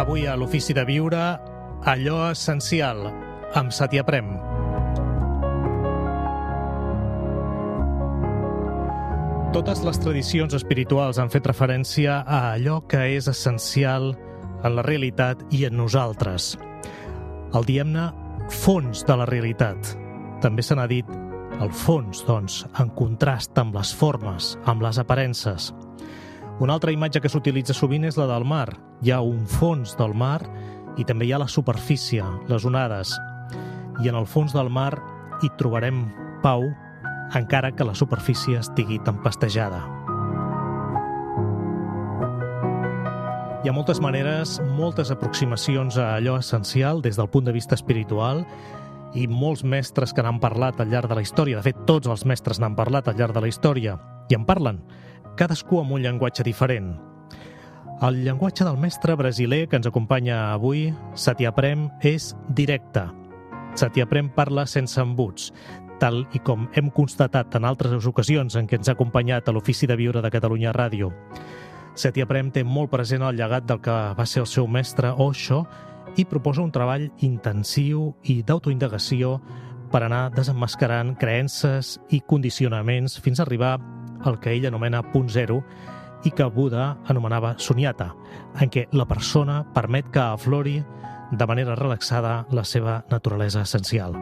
Avui a l'Ofici de Viure, allò essencial, amb Satya Prem. Totes les tradicions espirituals han fet referència a allò que és essencial en la realitat i en nosaltres. El diem-ne fons de la realitat. També se n'ha dit el fons, doncs, en contrast amb les formes, amb les aparences. Una altra imatge que s'utilitza sovint és la del mar. Hi ha un fons del mar i també hi ha la superfície, les onades. I en el fons del mar hi trobarem pau, encara que la superfície estigui tempestejada. Hi ha moltes maneres, moltes aproximacions a allò essencial des del punt de vista espiritual i molts mestres que n'han parlat al llarg de la història. De fet, tots els mestres n'han parlat al llarg de la història i en parlen, cadascú amb un llenguatge diferent. El llenguatge del mestre brasiler que ens acompanya avui, Satya Prem, és directe. Satya Prem parla sense embuts, tal i com hem constatat en altres ocasions en què ens ha acompanyat a l'Ofici de Viure de Catalunya Ràdio. Satya Prem té molt present el llegat del que va ser el seu mestre Osho i proposa un treball intensiu i d'autoindagació per anar desemmascarant creences i condicionaments fins a arribar al que ell anomena punt zero i que Buda anomenava sunyata, en què la persona permet que aflori de manera relaxada la seva naturalesa essencial.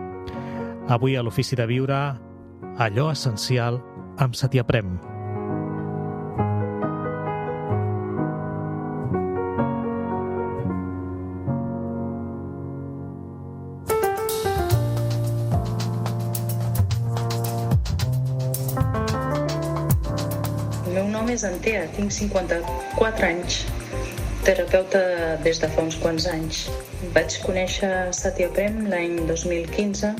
Avui a l'Ofici de Viure, allò essencial amb Satya Prem. És Antea, tinc 54 anys, terapeuta des de fa uns quants anys. Vaig conèixer Satya Prem l'any 2015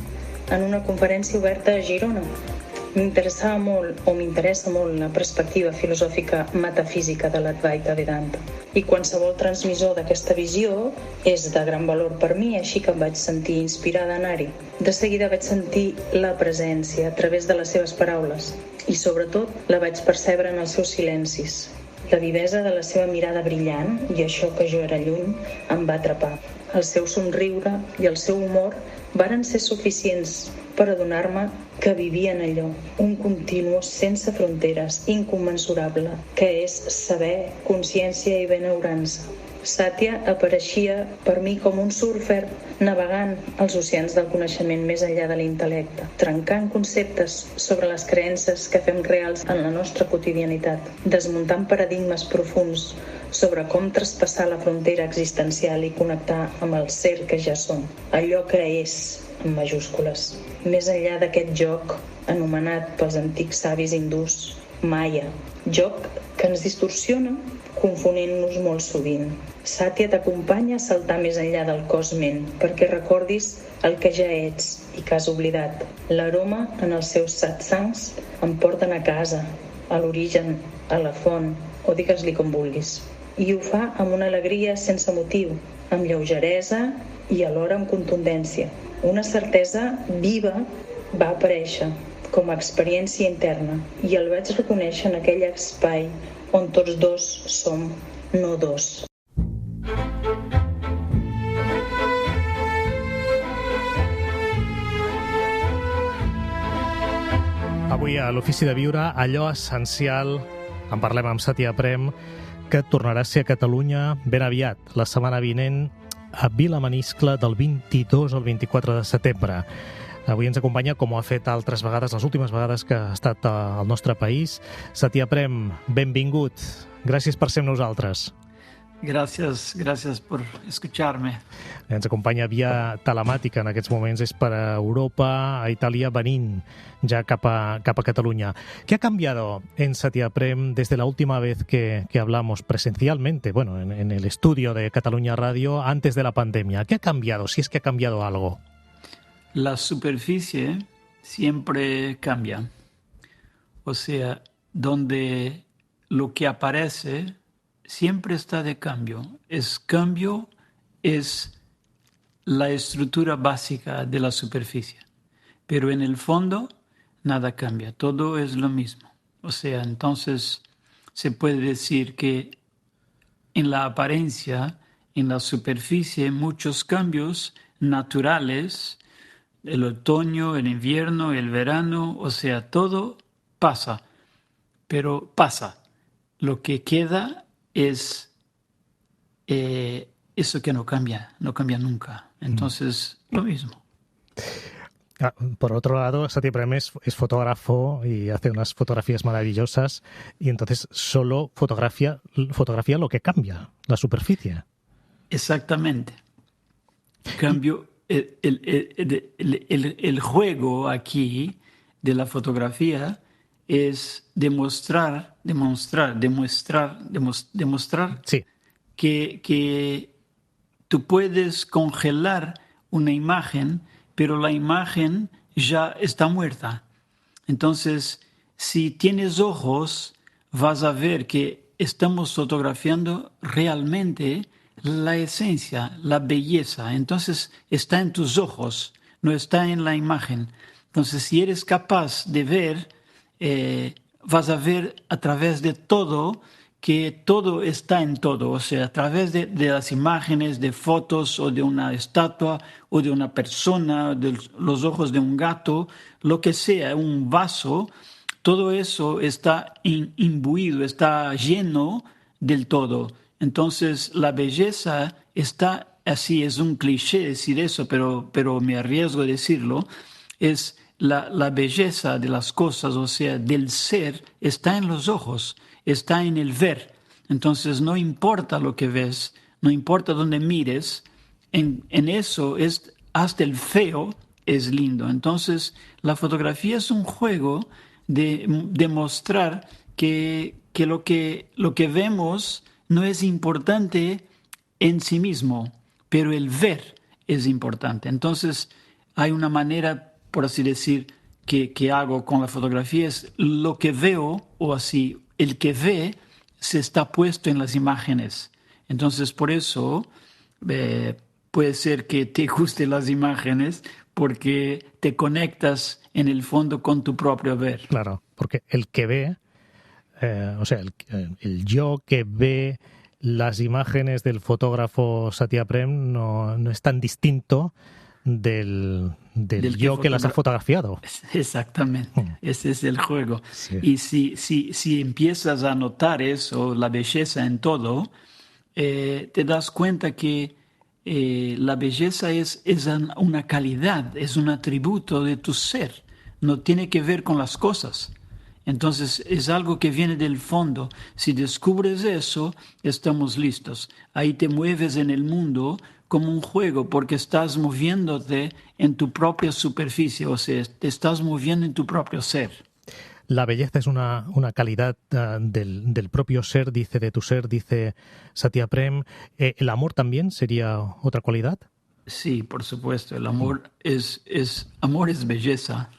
en una conferència oberta a Girona. M'interessa molt la perspectiva filosòfica metafísica de l'Advaita Vedanta i qualsevol transmissor d'aquesta visió és de gran valor per mi, així que em vaig sentir inspirada a anar-hi. De seguida vaig sentir la presència a través de les seves paraules i sobretot la vaig percebre en els seus silencis. La vivesa de la seva mirada brillant i això que jo era lluny em va atrapar. El seu somriure i el seu humor varen ser suficients per adonar-me que vivia en allò, un continu sense fronteres, incommensurable, que és saber, consciència i benaurança. Satya apareixia per mi com un surfer navegant els oceans del coneixement més enllà de l'intel·lecte, trencant conceptes sobre les creences que fem reals en la nostra quotidianitat, desmuntant paradigmes profunds sobre com traspassar la frontera existencial i connectar amb el ser que ja som, allò que és, en majúscules. Més enllà d'aquest joc anomenat pels antics savis hindús Maya, joc que ens distorsiona confonent-nos molt sovint. Satya t'acompanya a saltar més enllà del cos-ment perquè recordis el que ja ets i que has oblidat. L'aroma en els seus satsangs em porten a casa, a l'origen, a la font, o digues-li com vulguis. I ho fa amb una alegria sense motiu, amb lleugeresa i alhora amb contundència. Una certesa viva va aparèixer com a experiència interna i el vaig reconèixer en aquell espai on tots dos som, no dos. Avui a l'Ofici de Viure, allò essencial, en parlem amb Satya Prem, que tornarà a ser a Catalunya ben aviat, la setmana vinent, a Vilamaniscle del 22 al 24 de setembre. Avui ens acompanya, com ho ha fet altres vegades, les últimes vegades que ha estat al nostre país. Satya Prem, benvingut. Gràcies per ser amb nosaltres. Gracias por escucharme. Ens acompanya via telemàtica en aquests moments, és per a Europa, a Itàlia, venint ja cap a Cataluña. ¿Qué ha cambiado en Satya Prem desde la última vez que hablamos presencialmente, bueno, en el estudio de Catalunya Radio, antes de la pandemia? ¿Qué ha cambiado, si es que ha cambiado algo? La superficie siempre cambia. O sea, donde lo que aparece siempre está de cambio. Cambio es la estructura básica de la superficie. Pero en el fondo nada cambia, todo es lo mismo. O sea, entonces se puede decir que en la apariencia en la superficie muchos cambios naturales, el otoño, el invierno, el verano, o sea, todo pasa, pero pasa. Lo que queda es eso que no cambia nunca. Entonces, lo mismo. Por otro lado, Satia Prem es fotógrafo y hace unas fotografías maravillosas y entonces solo fotografía lo que cambia, la superficie. Exactamente. Cambio, el juego aquí de la fotografía es demostrar Sí. que tú puedes congelar una imagen, pero la imagen ya está muerta. Entonces, si tienes ojos, vas a ver que estamos fotografiando realmente la esencia, la belleza. Entonces, está en tus ojos, no está en la imagen. Entonces, si eres capaz de ver, vas a ver a través de todo que todo está en todo, o sea, a través de las imágenes, de fotos o de una estatua o de una persona, de los ojos de un gato, lo que sea, un vaso, todo eso está imbuido, está lleno del todo. Entonces, la belleza está así, es un cliché decir eso, pero me arriesgo a decirlo, es la belleza de las cosas, o sea, del ser, está en los ojos, está en el ver. Entonces, no importa lo que ves, no importa dónde mires, en eso es hasta el feo es lindo. Entonces, la fotografía es un juego de demostrar que lo que vemos no es importante en sí mismo, pero el ver es importante. Entonces, hay una manera, por así decir, que hago con la fotografía, es lo que veo, o así, el que ve se está puesto en las imágenes. Entonces, por eso puede ser que te gusten las imágenes porque te conectas en el fondo con tu propio ver. Claro, porque el que ve, o sea, el yo que ve las imágenes del fotógrafo Satia Prem no es tan distinto del yo que las ha fotografiado. Exactamente, ese es el juego. Sí. Y si empiezas a notar eso, la belleza en todo, te das cuenta que la belleza es una calidad, es un atributo de tu ser, no tiene que ver con las cosas. Entonces es algo que viene del fondo. Si descubres eso, estamos listos. Ahí te mueves en el mundo como un juego, porque estás moviéndote en tu propia superficie, o sea, te estás moviendo en tu propio ser. La belleza es una calidad del propio ser, de tu ser, dice Satia Prem. ¿El amor también sería otra cualidad? Sí, por supuesto. El amor amor es belleza.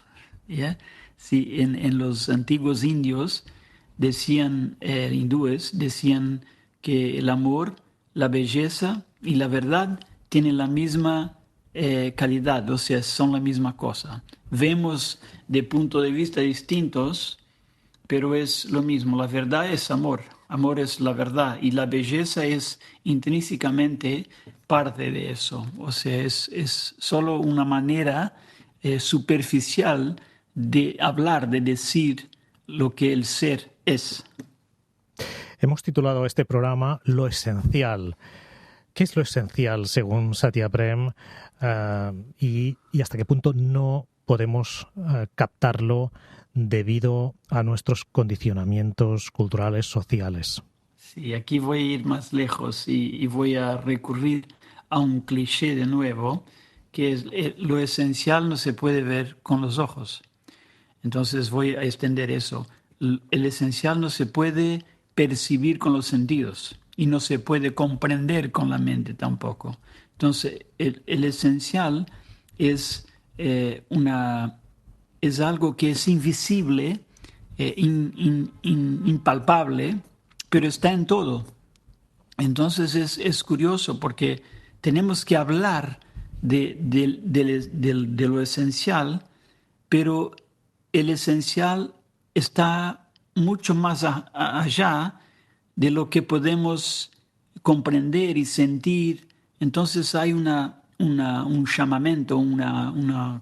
¿Ya? Sí, en los antiguos indios decían, hindúes, decían que el amor, la belleza y la verdad tienen la misma calidad, o sea, son la misma cosa. Vemos de puntos de vista distintos, pero es lo mismo. La verdad es amor, amor es la verdad y la belleza es intrínsecamente parte de eso. O sea, es solo una manera superficial de hablar, de decir lo que el ser es. Hemos titulado este programa Lo Esencial. ¿Qué es lo esencial según Satia Prem y hasta qué punto no podemos captarlo debido a nuestros condicionamientos culturales, sociales? Sí, aquí voy a ir más lejos y voy a recurrir a un cliché de nuevo, que es lo esencial no se puede ver con los ojos. Entonces voy a extender eso. El esencial no se puede percibir con los sentidos y no se puede comprender con la mente tampoco. Entonces, el esencial es, es algo que es invisible, impalpable, pero está en todo. Entonces es curioso porque tenemos que hablar de lo esencial, pero el esencial está mucho más allá de lo que podemos comprender y sentir, entonces hay un llamamiento,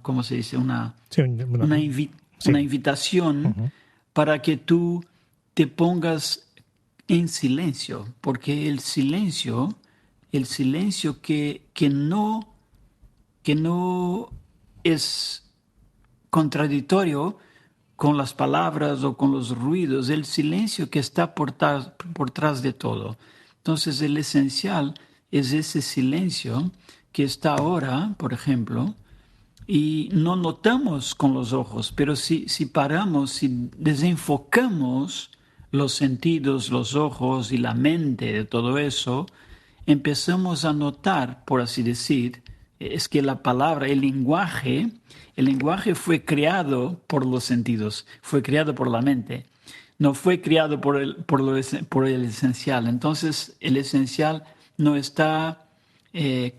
¿cómo se dice? Sí, Una invitación para que tú te pongas en silencio, porque el silencio que no es contradictorio con las palabras o con los ruidos, el silencio que está por tras de todo. Entonces el esencial es ese silencio que está ahora, por ejemplo, y no notamos con los ojos, pero si paramos, si desenfocamos los sentidos, los ojos y la mente de todo eso, empezamos a notar, por así decir, es que la palabra, el lenguaje fue creado por los sentidos, fue creado por la mente, no fue creado por el esencial. Entonces, el esencial no está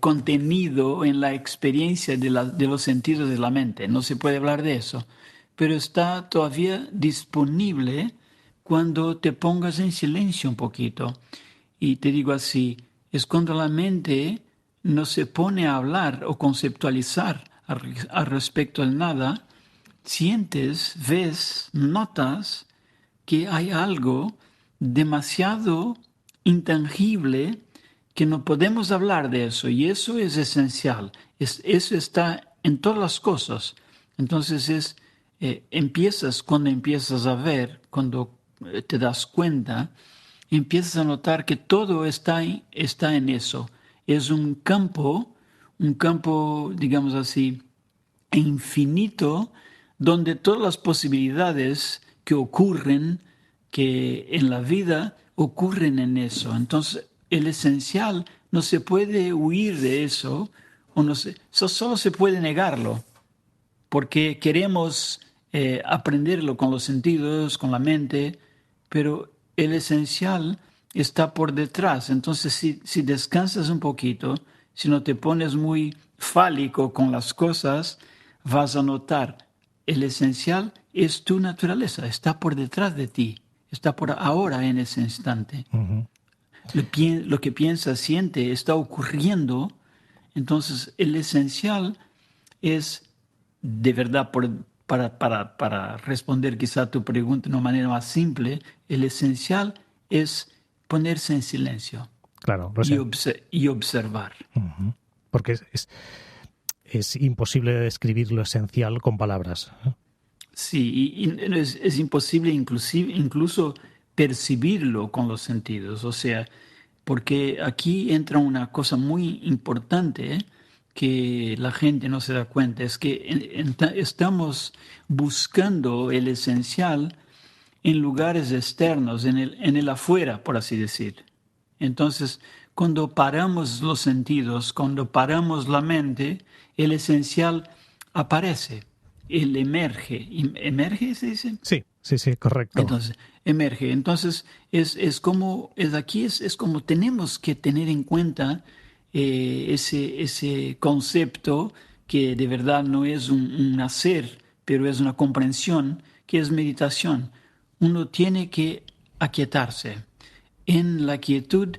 contenido en la experiencia de los sentidos de la mente. No se puede hablar de eso, pero está todavía disponible cuando te pongas en silencio un poquito. Y te digo así, es cuando la mente no se pone a hablar o conceptualizar al respecto de nada, sientes, ves, notas que hay algo demasiado intangible que no podemos hablar de eso, y eso es esencial. Eso está en todas las cosas. Entonces cuando empiezas a ver, cuando te das cuenta, empiezas a notar que todo está en eso. Es un campo, digamos así, infinito, donde todas las posibilidades que ocurren, que en la vida ocurren en eso. Entonces, el esencial no se puede huir de eso, solo se puede negarlo, porque queremos aprenderlo con los sentidos, con la mente, pero el esencial está por detrás. Entonces, si descansas un poquito, si no te pones muy fálico con las cosas, vas a notar, el esencial es tu naturaleza, está por detrás de ti, está por ahora en ese instante. Uh-huh. Lo que piensa, siente, está ocurriendo. Entonces, el esencial es, de verdad, para responder quizá a tu pregunta de una manera más simple, el esencial es ponerse en silencio. Claro, y observar. Uh-huh. Porque es imposible describir lo esencial con palabras. Sí, y es imposible incluso percibirlo con los sentidos. O sea, porque aquí entra una cosa muy importante que la gente no se da cuenta, es que estamos buscando el esencial en lugares externos, en el afuera, por así decir. Entonces, cuando paramos los sentidos, cuando paramos la mente, el esencial aparece, él emerge. ¿Emerge se dice? Sí, correcto. Entonces, emerge. Entonces, es como tenemos que tener en cuenta ese concepto que de verdad no es un hacer, pero es una comprensión, que es meditación. Uno tiene que aquietarse. En la quietud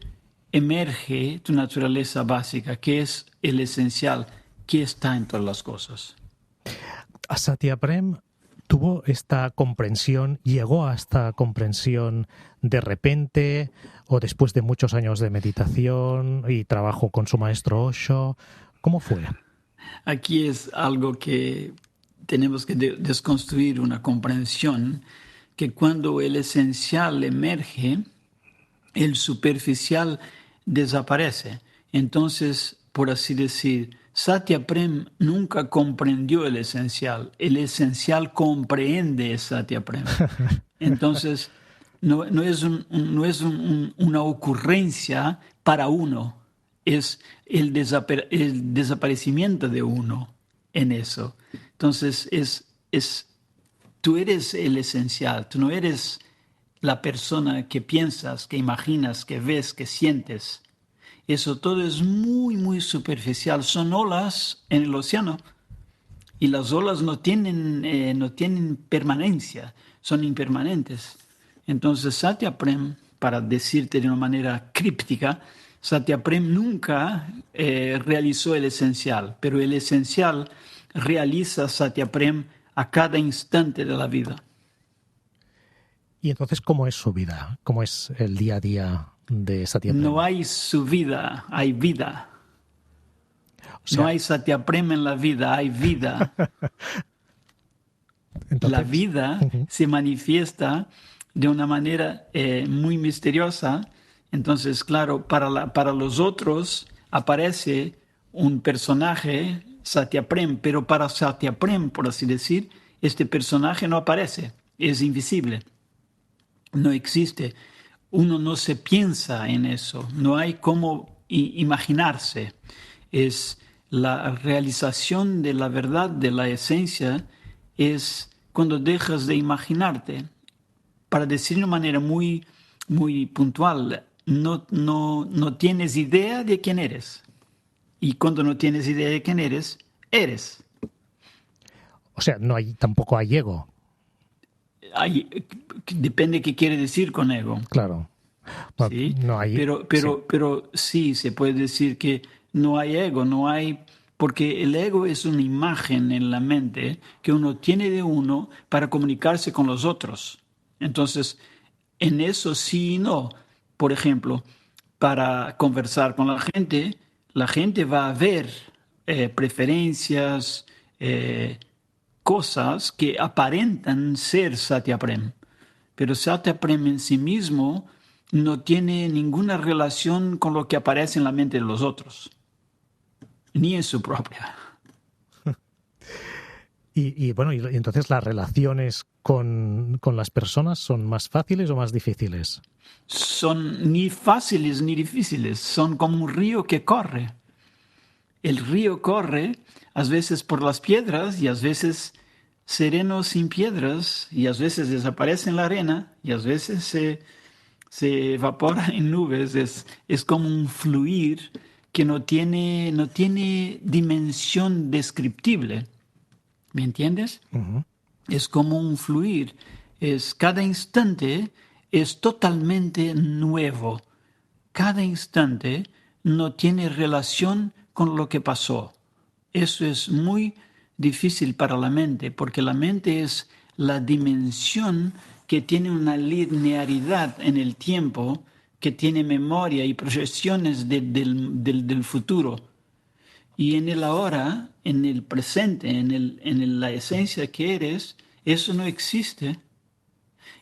emerge tu naturaleza básica, que es el esencial, que está en todas las cosas. Satyaprem tuvo esta comprensión, llegó a esta comprensión de repente o después de muchos años de meditación y trabajo con su maestro Osho. ¿Cómo fue? Aquí es algo que tenemos que desconstruir, una comprensión que cuando el esencial emerge, el superficial desaparece. Entonces, por así decir, Satyaprem nunca comprendió el esencial comprende Satyaprem. Entonces, no es una ocurrencia para uno, es el desaparecimiento de uno en eso. Entonces, tú eres el esencial, tú no eres la persona que piensas, que imaginas, que ves, que sientes. Eso todo es muy, muy superficial. Son olas en el océano y las olas no tienen permanencia, son impermanentes. Entonces Satyaprem, para decirte de una manera críptica, Satyaprem nunca realizó el esencial, pero el esencial realiza Satyaprem a cada instante de la vida. Y entonces, ¿cómo es su vida? ¿Cómo es el día a día de Satyaprem? No hay su vida, hay vida. O sea, No hay Satyaprem en la vida, hay vida. entonces, La vida se manifiesta de una manera muy misteriosa. Entonces, claro, para los otros aparece un personaje, Satyaprem, pero para Satyaprem, por así decir, este personaje no aparece, es invisible, no existe. Uno no se piensa en eso, no hay cómo imaginarse. Es la realización de la verdad, de la esencia, es cuando dejas de imaginarte. Para decir de una manera muy, muy puntual, no tienes idea de quién eres. Y cuando no tienes idea de quién eres, eres. o sea, tampoco hay ego, Depende qué quiere decir con ego. claro. ¿Sí? No hay, Pero sí, se puede decir que no hay ego, no hay... Porque el ego es una imagen en la mente que uno tiene de uno para comunicarse con los otros. Entonces, en eso sí y no. Por ejemplo, para conversar con la gente va a ver preferencias, cosas que aparentan ser Satyaprem. Pero Satyaprem en sí mismo no tiene ninguna relación con lo que aparece en la mente de los otros, ni en su propia. Y bueno, y entonces las relaciones con las personas son más fáciles o más difíciles. Son ni fáciles ni difíciles, son como un río que corre. El río corre a veces por las piedras y a veces sereno sin piedras y a veces desaparece en la arena y a veces se evapora en nubes. Es como un fluir que no tiene dimensión descriptible. ¿Me entiendes? Uh-huh. Es como un fluir. Cada instante es totalmente nuevo. Cada instante no tiene relación con lo que pasó. Eso es muy difícil para la mente, porque la mente es la dimensión que tiene una linearidad en el tiempo, que tiene memoria y proyecciones del futuro. Y en el ahora, en el presente, en la esencia que eres, eso no existe.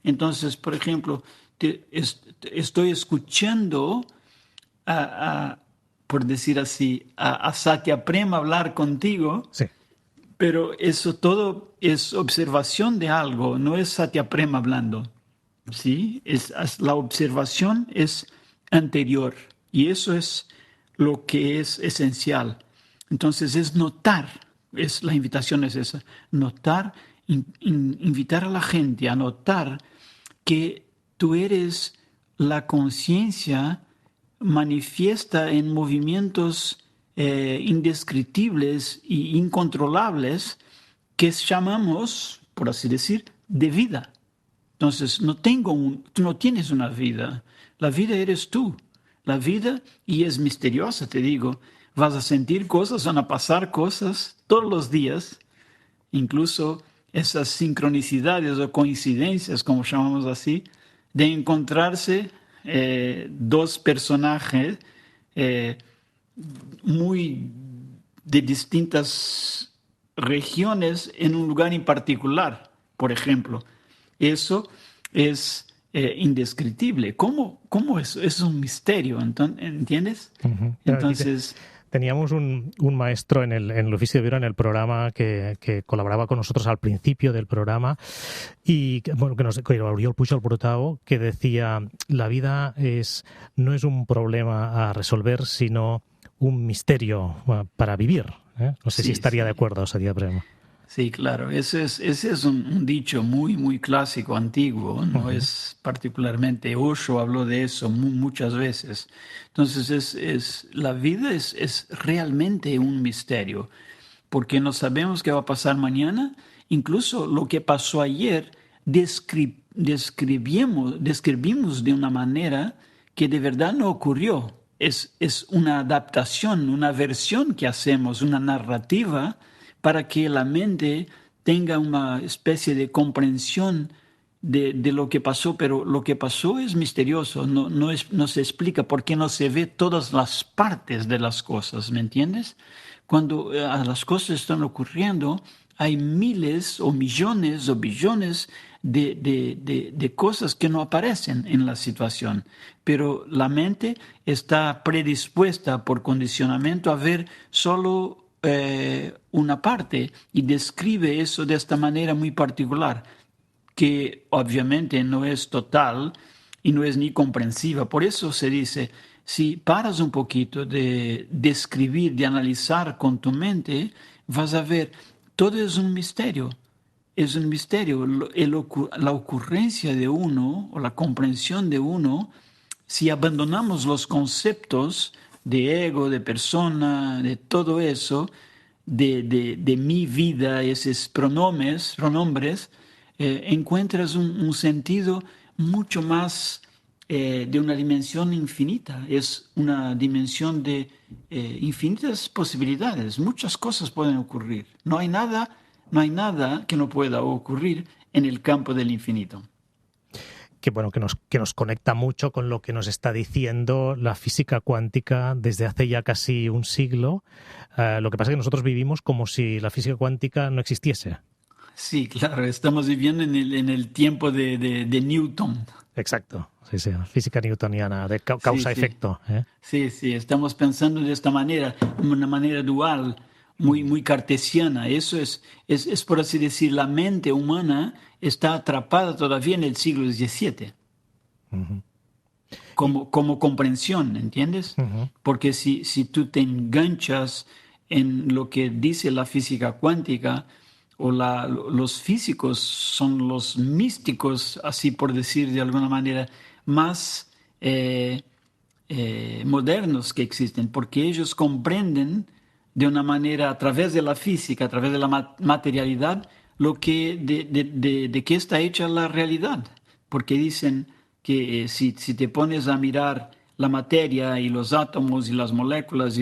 Entonces, por ejemplo, estoy escuchando, por decir así, a Satyaprem hablar contigo, Sí. pero eso todo es observación de algo, no es Satyaprem hablando. ¿Sí? La observación es anterior y eso es lo que es esencial. Entonces es notar, la invitación es esa, notar, invitar a la gente a notar que tú eres la conciencia manifiesta en movimientos indescriptibles e incontrolables que llamamos, por así decir, de vida. Entonces, tú no tienes una vida. La vida eres tú. La vida, y es misteriosa, te digo, vas a sentir cosas, van a pasar cosas todos los días, incluso esas sincronicidades o coincidencias, como llamamos así, de encontrarse dos personajes muy de distintas regiones en un lugar en particular, por ejemplo. Eso es indescriptible. ¿Cómo es? Es un misterio, ¿entiendes? Uh-huh. Entonces... Teníamos un maestro en el oficio de Viura, en el programa, que colaboraba con nosotros al principio del programa, y que Oriol Pujol Brutao, que decía: la vida no es un problema a resolver, sino un misterio para vivir. No sé si estaría de acuerdo, Satyaprem. Sí, claro. Ese es un dicho muy, muy clásico, antiguo. No Uh-huh. es particularmente... Osho habló de eso muchas veces. Entonces, la vida es realmente un misterio, porque no sabemos qué va a pasar mañana. Incluso lo que pasó ayer describimos de una manera que de verdad no ocurrió. es una adaptación, una versión que hacemos, una narrativa para que la mente tenga una especie de comprensión de lo que pasó, pero lo que pasó es misterioso, no se explica porque no se ve todas las partes de las cosas, ¿me entiendes? Cuando las cosas están ocurriendo, hay miles o millones o billones de cosas que no aparecen en la situación, pero la mente está predispuesta por condicionamiento a ver solo una parte y describe eso de esta manera muy particular, que obviamente no es total y no es ni comprensiva. Por eso se dice, si paras un poquito de describir, de analizar con tu mente, vas a ver, todo es un misterio. Es un misterio. La ocurrencia de uno o la comprensión de uno, si abandonamos los conceptos de ego, de persona, de todo eso, de mi vida, esos pronombres, encuentras un sentido mucho más de una dimensión infinita. Es una dimensión de infinitas posibilidades. Muchas cosas pueden ocurrir. No hay nada que no pueda ocurrir en el campo del infinito. Que bueno, que nos conecta mucho con lo que nos está diciendo la física cuántica desde hace ya casi un siglo. Lo que pasa es que nosotros vivimos como si la física cuántica no existiese. Sí, claro, estamos viviendo en el tiempo de Newton. Exacto, sí, física newtoniana, de causa-efecto. Sí, estamos pensando de esta manera, una manera dual, muy cartesiana. Eso es, por así decir, la mente humana está atrapada todavía en el siglo XVII. Uh-huh. Como comprensión, ¿entiendes? Uh-huh. Porque si tú te enganchas en lo que dice la física cuántica, o los físicos son los místicos, así por decir de alguna manera, más modernos que existen, porque ellos comprenden de una manera, a través de la física, a través de la materialidad, lo que de qué está hecha la realidad. Porque dicen que si te pones a mirar la materia y los átomos y las moléculas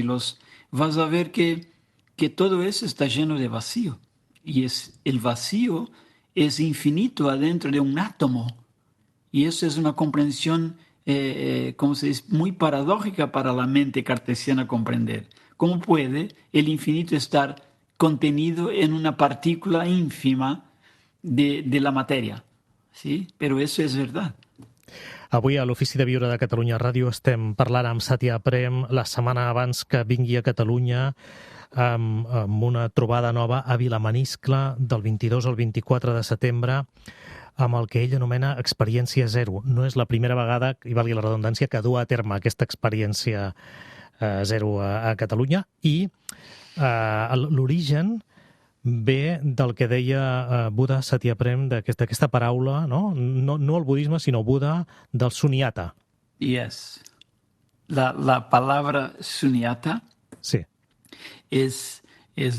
vas a ver que todo eso está lleno de vacío. Y el vacío es infinito adentro de un átomo. Y eso es una comprensión, como se dice, muy paradójica para la mente cartesiana comprender. ¿Cómo puede el infinito estar contenido en una partícula ínfima de la materia? ¿Sí? Pero eso es verdad. Avui a l'Ofici de Viure de Catalunya Ràdio estem parlant amb Satya Prem la setmana abans que vingui a Catalunya amb una trobada nova a Vilamaniscle del 22 al 24 de setembre amb el que ell anomena experiència zero. No és la primera vegada, i valgui la redundància, que du a terme aquesta experiència zero a Catalunya i l'origen ve del que deia Buddha Satyaprem, d'aquesta paraula, no el budisme, sinó Buddha, del sunyata. Yes. La palabra sunyata sí. es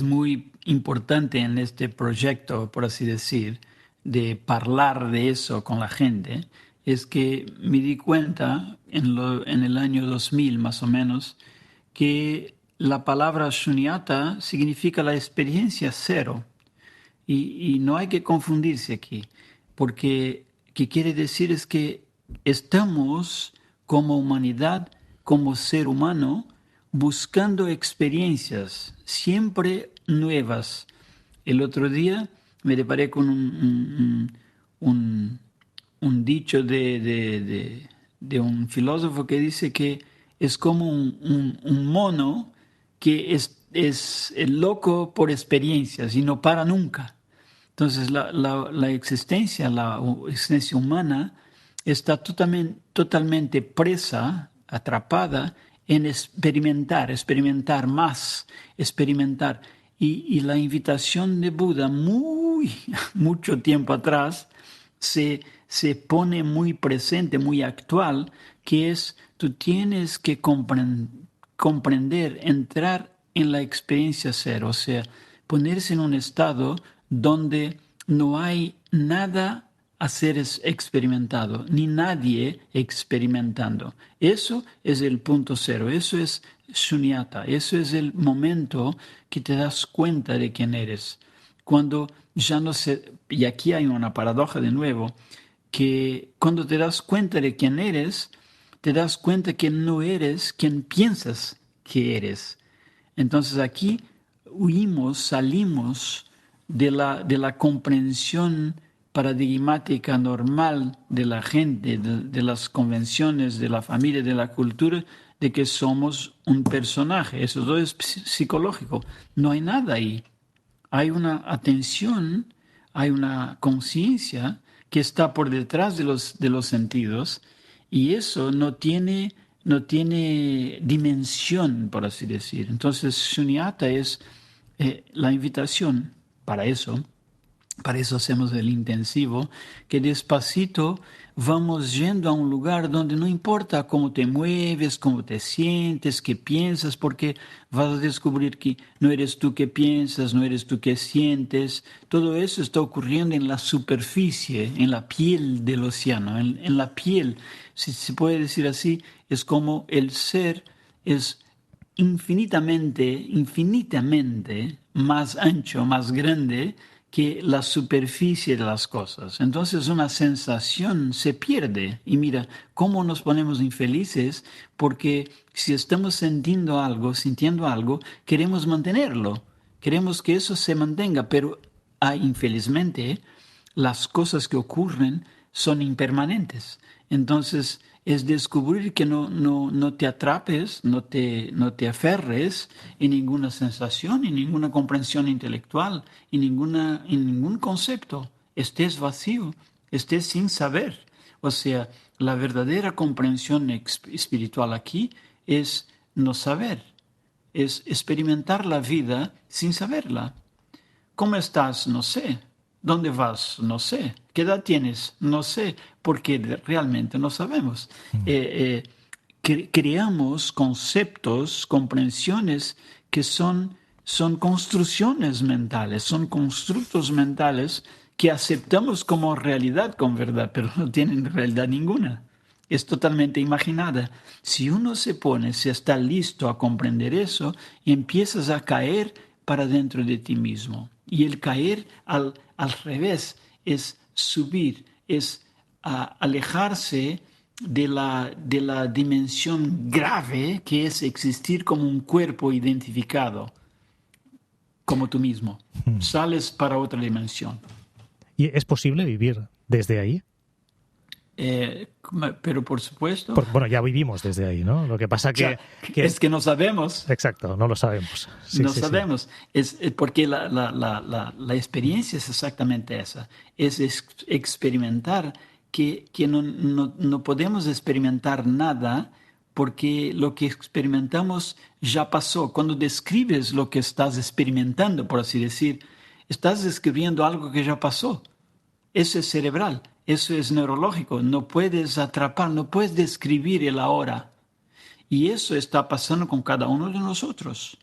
muy importante en este proyecto, por así decir, de hablar de eso con la gente. Es que me di cuenta en el año 2000 más o menos que la palabra shunyata significa la experiencia cero. Y no hay que confundirse aquí, porque ¿qué quiere decir? Es que estamos como humanidad, como ser humano, buscando experiencias siempre nuevas. El otro día me deparé con un dicho de un filósofo que dice que es como un mono que es loco por experiencias y no para nunca. Entonces la existencia humana está totalmente presa, atrapada en experimentar más, experimentar. Y la invitación de Buda mucho tiempo atrás se pone muy presente, muy actual, que es tú tienes que comprender, entrar en la experiencia cero, o sea, ponerse en un estado donde no hay nada a seres experimentados, ni nadie experimentando. Eso es el punto cero, eso es shunyata, eso es el momento que te das cuenta de quién eres. Cuando ya no sé, y aquí hay una paradoja de nuevo, que cuando te das cuenta de quién eres, te das cuenta que no eres quien piensas que eres. Entonces aquí salimos de la comprensión paradigmática normal de la gente, de las convenciones, de la familia, de la cultura, de que somos un personaje. Eso todo es psicológico. No hay nada ahí. Hay una atención, hay una conciencia que está por detrás de los sentidos, y eso no tiene dimensión, por así decir. Entonces, Shunyata es la invitación para eso. Para eso hacemos el intensivo, que despacito vamos yendo a un lugar donde no importa cómo te mueves, cómo te sientes, qué piensas, porque vas a descubrir que no eres tú que piensas, no eres tú que sientes. Todo eso está ocurriendo en la superficie, en la piel del océano, en la piel. Si se puede decir así, es como el ser es infinitamente más ancho, más grande que la superficie de las cosas. Entonces una sensación se pierde. Y mira, cómo nos ponemos infelices porque si estamos sintiendo algo, queremos mantenerlo. Queremos que eso se mantenga, pero infelizmente las cosas que ocurren son impermanentes. Entonces es descubrir que no te atrapes, no te aferres en ninguna sensación, en ninguna comprensión intelectual, en ningún concepto. Estés vacío, estés sin saber. O sea, la verdadera comprensión espiritual aquí es no saber, es experimentar la vida sin saberla. ¿Cómo estás? No sé. ¿Dónde vas? No sé. ¿Qué edad tienes? No sé, porque realmente no sabemos. Creamos conceptos, comprensiones que son construcciones mentales, son constructos mentales que aceptamos como realidad, con verdad, pero no tienen realidad ninguna. Es totalmente imaginada. Si uno se está listo a comprender eso, empiezas a caer para dentro de ti mismo. Y el caer al revés es subir, es alejarse de la dimensión grave que es existir como un cuerpo identificado, como tú mismo. Sales para otra dimensión. ¿Y es posible vivir desde ahí? Pero por supuesto. Bueno, ya vivimos desde ahí, ¿no? Lo que pasa que es que no sabemos. Exacto, no lo sabemos. Sí, no sabemos. Sí. Es porque la experiencia es exactamente esa. Es experimentar que no podemos experimentar nada porque lo que experimentamos ya pasó. Cuando describes lo que estás experimentando, por así decir, estás describiendo algo que ya pasó. Eso es cerebral. Eso es neurológico, no puedes atrapar, no puedes describir el ahora. Y eso está pasando con cada uno de nosotros.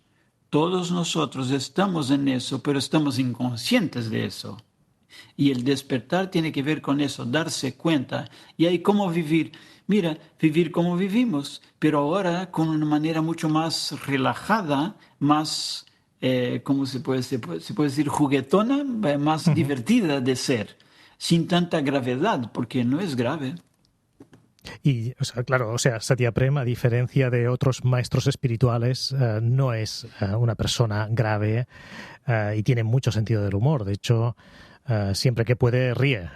Todos nosotros estamos en eso, pero estamos inconscientes de eso. Y el despertar tiene que ver con eso, darse cuenta. Y hay cómo vivir. Mira, vivir como vivimos, pero ahora con una manera mucho más relajada, más, ¿cómo se puede decir? Juguetona, más divertida de ser. Sin tanta gravedad, porque no es grave. Y, Satya Prem, a diferencia de otros maestros espirituales, no es una persona grave y tiene mucho sentido del humor. De hecho, siempre que puede, ríe.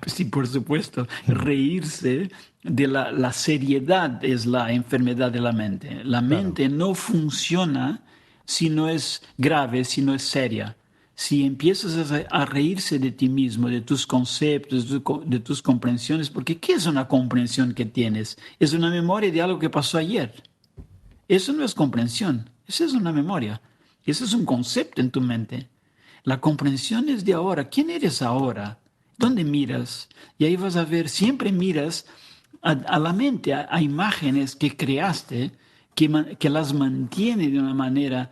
Sí, por supuesto. Reírse de la seriedad es la enfermedad de la mente. La mente no funciona si no es grave, si no es seria. Si empiezas a reírse de ti mismo, de tus conceptos, de tus comprensiones, porque ¿qué es una comprensión que tienes? Es una memoria de algo que pasó ayer. Eso no es comprensión, eso es una memoria. Eso es un concepto en tu mente. La comprensión es de ahora. ¿Quién eres ahora? ¿Dónde miras? Y ahí vas a ver, siempre miras a la mente, a imágenes que creaste, que las mantiene de una manera,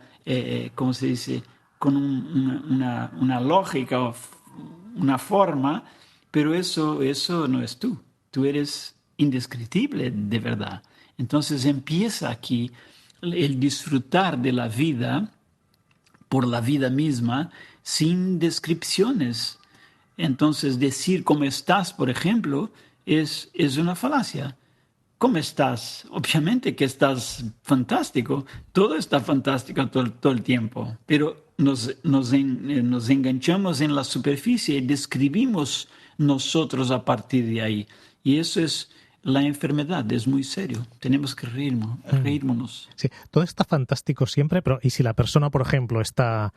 ¿cómo se dice?, con una lógica una forma, pero eso no es tú. Tú eres indescriptible de verdad. Entonces empieza aquí el disfrutar de la vida por la vida misma sin descripciones. Entonces decir cómo estás, por ejemplo, es una falacia. ¿Cómo estás? Obviamente que estás fantástico. Todo está fantástico todo el tiempo. Pero nos enganchamos en la superficie y describimos nosotros a partir de ahí. Y eso es la enfermedad, es muy serio. Tenemos que reírnos. Sí, todo está fantástico siempre, pero ¿y si la persona, por ejemplo, está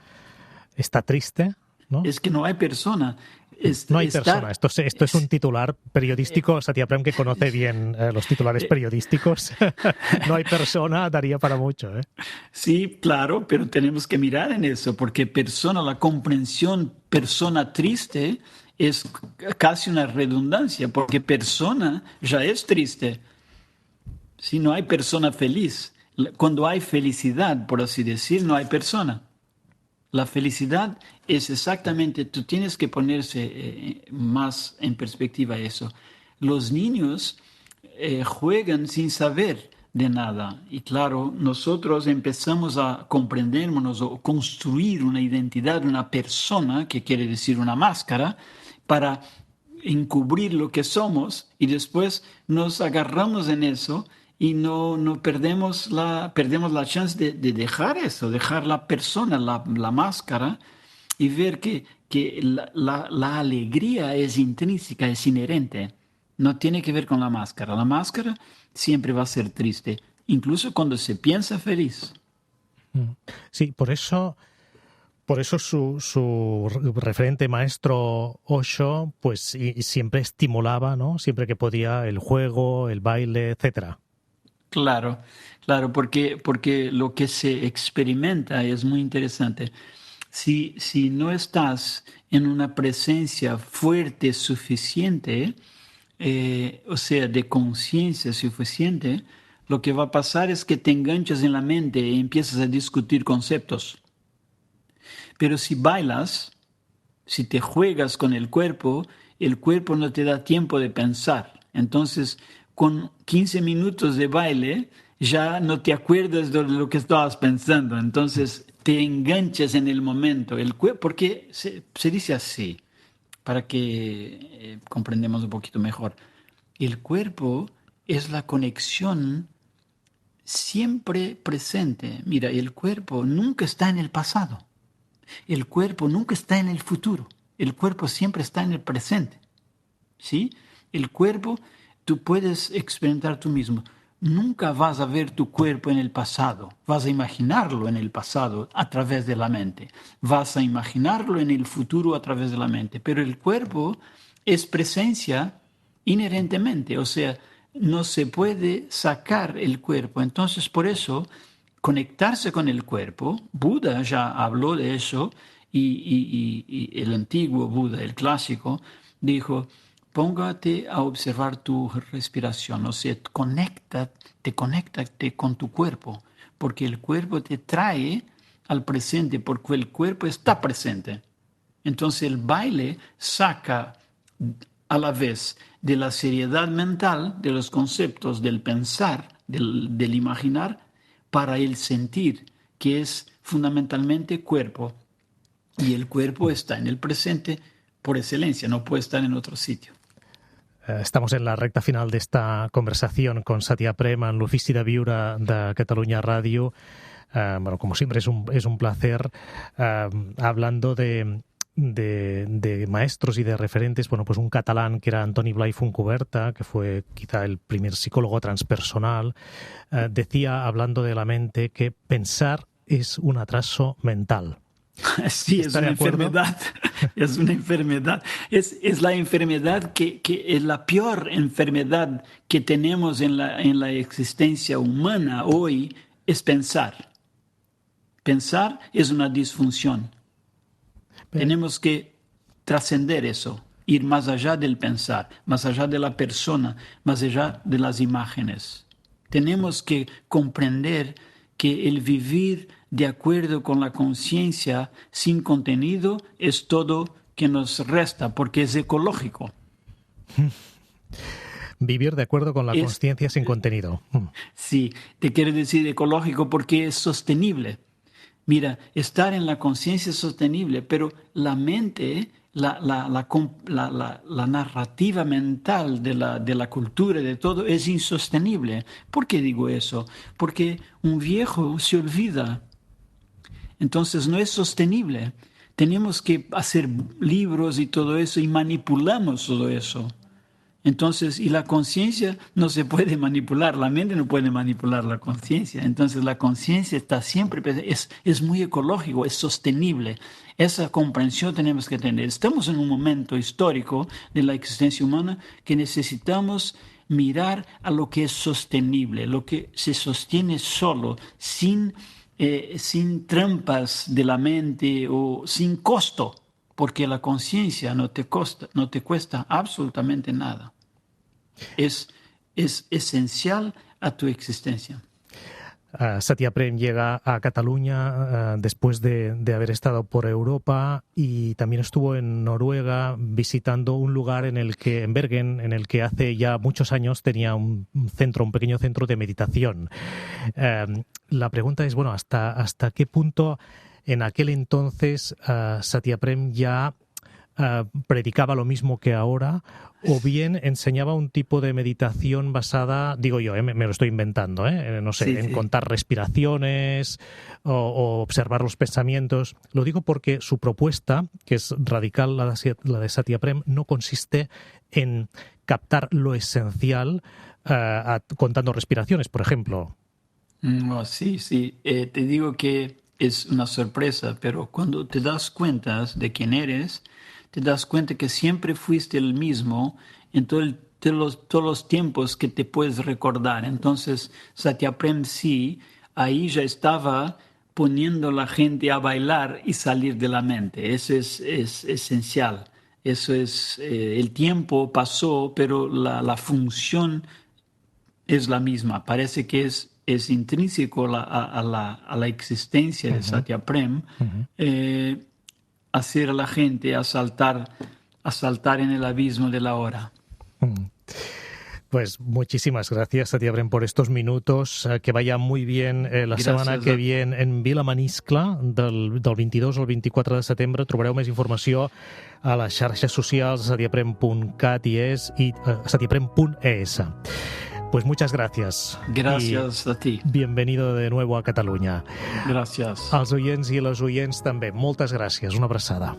triste? ¿No? Es que no hay persona. No hay persona. Esto es un titular periodístico. Satia Prem, que conoce bien los titulares periodísticos. No hay persona, daría para mucho. Sí, claro, pero tenemos que mirar en eso, porque la comprensión persona triste es casi una redundancia, porque persona ya es triste. Si no hay persona feliz, cuando hay felicidad, por así decir, no hay persona. La felicidad es exactamente, tú tienes que ponerse más en perspectiva eso. Los niños juegan sin saber de nada. Y claro, nosotros empezamos a comprendernos o construir una identidad, una persona, que quiere decir una máscara, para encubrir lo que somos, y después nos agarramos en eso y no perdemos la chance de dejar eso, dejar la persona, la máscara, y ver que la alegría es intrínseca, es inherente. No tiene que ver con la máscara. La máscara siempre va a ser triste, incluso cuando se piensa feliz. Sí, por eso su referente maestro Osho, pues y siempre estimulaba, ¿no? Siempre que podía, el juego, el baile, etcétera. Claro, porque lo que se experimenta es muy interesante. Si no estás en una presencia fuerte suficiente, o sea, de conciencia suficiente, lo que va a pasar es que te enganchas en la mente y empiezas a discutir conceptos. Pero si bailas, si te juegas con el cuerpo no te da tiempo de pensar. Entonces, con 15 minutos de baile, ya no te acuerdas de lo que estabas pensando. Entonces, te enganchas en el momento. Porque se dice así, para que comprendamos un poquito mejor. El cuerpo es la conexión siempre presente. Mira, el cuerpo nunca está en el pasado. El cuerpo nunca está en el futuro. El cuerpo siempre está en el presente. ¿Sí? El cuerpo tú puedes experimentar tú mismo. Nunca vas a ver tu cuerpo en el pasado. Vas a imaginarlo en el pasado a través de la mente. Vas a imaginarlo en el futuro a través de la mente. Pero el cuerpo es presencia inherentemente. O sea, no se puede sacar el cuerpo. Entonces, por eso, conectarse con el cuerpo, Buda ya habló de eso, y el antiguo Buda, el clásico, dijo: póngate a observar tu respiración, o sea, conéctate con tu cuerpo, porque el cuerpo te trae al presente, porque el cuerpo está presente. Entonces el baile saca a la vez de la seriedad mental, de los conceptos, del pensar, del imaginar, para el sentir, que es fundamentalmente cuerpo. Y el cuerpo está en el presente por excelencia, no puede estar en otro sitio. Estamos en la recta final de esta conversación con Satia Prem en l'Ofici de Viure de Catalunya Ràdio. Bueno, como siempre es un placer, hablando de maestros y de referentes. Bueno, pues un catalán que era Antoni Blai Fontcuberta, que fue quizá el primer psicólogo transpersonal, decía, hablando de la mente, que pensar es un atraso mental. Sí, es una enfermedad, es una enfermedad. Es la enfermedad que es la peor enfermedad que tenemos en la existencia humana hoy, es pensar. Pensar es una disfunción. Tenemos que trascender eso, ir más allá del pensar, más allá de la persona, más allá de las imágenes. Tenemos que comprender que el vivir de acuerdo con la conciencia sin contenido es todo que nos resta porque es ecológico. Vivir de acuerdo con la consciencia sin contenido. Sí, te quiero decir ecológico porque es sostenible. Mira, estar en la conciencia es sostenible, pero la mente, la narrativa mental de la cultura, de todo, es insostenible. ¿Por qué digo eso? Porque un viejo se olvida. Entonces no es sostenible. Tenemos que hacer libros y todo eso y manipulamos todo eso. Entonces, y la conciencia no se puede manipular, la mente no puede manipular la conciencia. Entonces, la conciencia está siempre, es muy ecológico, es sostenible. Esa comprensión tenemos que tener. Estamos en un momento histórico de la existencia humana que necesitamos mirar a lo que es sostenible, lo que se sostiene solo, sin trampas de la mente o sin costo, porque la conciencia no te cuesta absolutamente nada. Es esencial a tu existencia. Satya Prem llega a Cataluña después de haber estado por Europa y también estuvo en Noruega visitando un lugar en Bergen, en el que hace ya muchos años tenía un pequeño centro de meditación. La pregunta es, bueno, ¿hasta qué punto en aquel entonces Satya Prem ya predicaba lo mismo que ahora, o bien enseñaba un tipo de meditación basada, digo yo, me lo estoy inventando, no sé, sí, en contar respiraciones o observar los pensamientos? Lo digo porque su propuesta, que es radical, la de Satya Prem, no consiste en captar lo esencial contando respiraciones, por ejemplo. No, sí. Te digo que es una sorpresa, pero cuando te das cuenta de quién eres, te das cuenta que siempre fuiste el mismo en todos los tiempos que te puedes recordar. Entonces, Satya Prem sí, ahí ya estaba poniendo a la gente a bailar y salir de la mente. Eso es esencial. Eso es, el tiempo pasó, pero la función es la misma. Parece que es intrínseco a la existencia de Satya Prem. Hacer a la gente a saltar en el abismo de la hora. Pues muchísimas gracias, Satya Prem, por estos minutos. Que vaya muy bien la setmana que viene en Vilamaniscle, del 22 al 24 de setembre. Trobareu més informació a les xarxes socials satyaprem.cat i satyaprem.es. Pues muchas gracias. Gracias a ti. Bienvenido de nuevo a Catalunya. Gracias. Als oients i les oients també, moltes gràcies. Una abraçada.